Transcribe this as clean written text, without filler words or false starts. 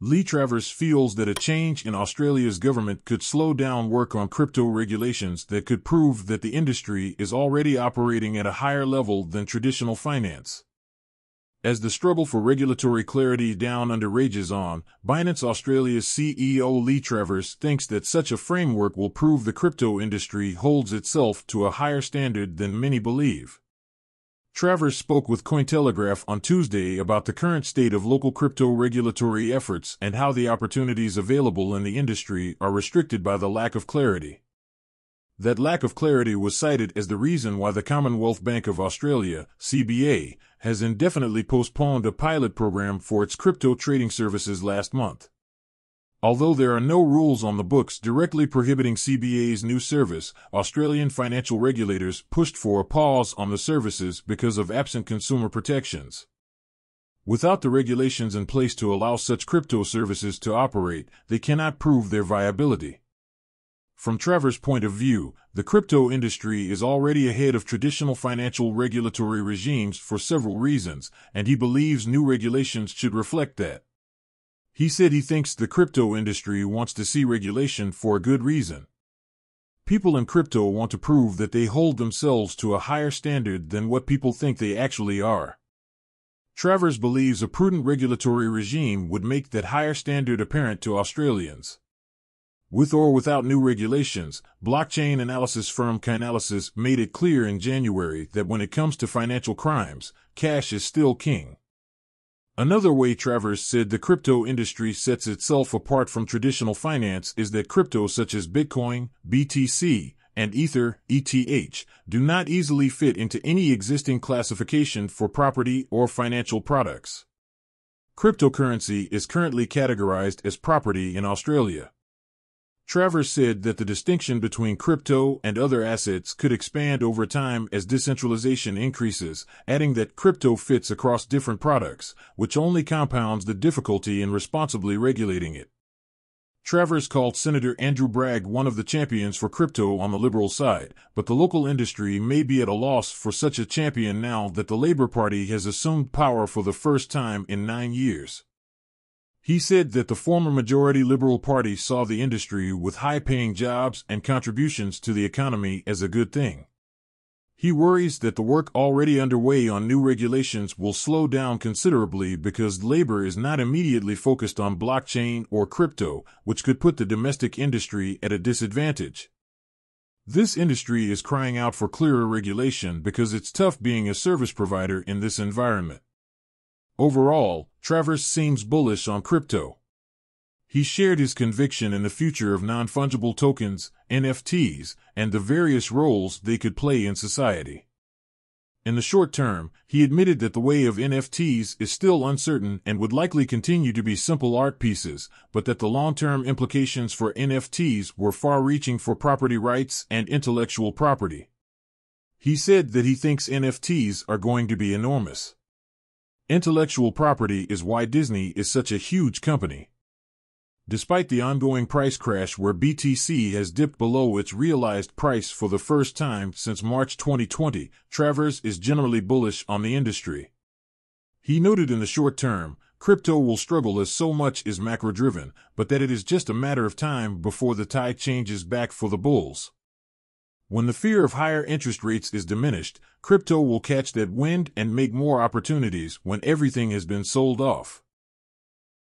Lee Travers feels that a change in Australia's government could slow down work on crypto regulations that could prove that the industry is already operating at a higher level than traditional finance. As the struggle for regulatory clarity down under rages on, Binance Australia's CEO Lee Travers thinks that such a framework will prove the crypto industry holds itself to a higher standard than many believe. Travers spoke with Cointelegraph on Tuesday about the current state of local crypto regulatory efforts and how the opportunities available in the industry are restricted by the lack of clarity. That lack of clarity was cited as the reason why the Commonwealth Bank of Australia, CBA, has indefinitely postponed a pilot program for its crypto trading services last month. Although there are no rules on the books directly prohibiting CBA's new service, Australian financial regulators pushed for a pause on the services because of absent consumer protections. Without the regulations in place to allow such crypto services to operate, they cannot prove their viability. From Travers' point of view, the crypto industry is already ahead of traditional financial regulatory regimes for several reasons, and he believes new regulations should reflect that. He said he thinks the crypto industry wants to see regulation for a good reason. People in crypto want to prove that they hold themselves to a higher standard than what people think they actually are. Travers believes a prudent regulatory regime would make that higher standard apparent to Australians. With or without new regulations, blockchain analysis firm Chainalysis made it clear in January that when it comes to financial crimes, cash is still king. Another way Travers said the crypto industry sets itself apart from traditional finance is that crypto such as Bitcoin, BTC, and Ether, ETH, do not easily fit into any existing classification for property or financial products. Cryptocurrency is currently categorized as property in Australia. Travers said that the distinction between crypto and other assets could expand over time as decentralization increases, adding that crypto fits across different products, which only compounds the difficulty in responsibly regulating it. Travers called Senator Andrew Bragg one of the champions for crypto on the Liberal side, but the local industry may be at a loss for such a champion now that the Labour Party has assumed power for the first time in 9 years. He said that the former majority Liberal Party saw the industry with high-paying jobs and contributions to the economy as a good thing. He worries that the work already underway on new regulations will slow down considerably because Labour is not immediately focused on blockchain or crypto, which could put the domestic industry at a disadvantage. This industry is crying out for clearer regulation because it's tough being a service provider in this environment. Overall, Travers seems bullish on crypto. He shared his conviction in the future of non-fungible tokens, NFTs, and the various roles they could play in society. In the short term, he admitted that the way of NFTs is still uncertain and would likely continue to be simple art pieces, but that the long-term implications for NFTs were far-reaching for property rights and intellectual property. He said that he thinks NFTs are going to be enormous. Intellectual property is why Disney is such a huge company. Despite the ongoing price crash where BTC has dipped below its realized price for the first time since March 2020, Travers is generally bullish on the industry. He noted in the short term, crypto will struggle as so much is macro-driven, but that it is just a matter of time before the tide changes back for the bulls. When the fear of higher interest rates is diminished, crypto will catch that wind and make more opportunities when everything has been sold off.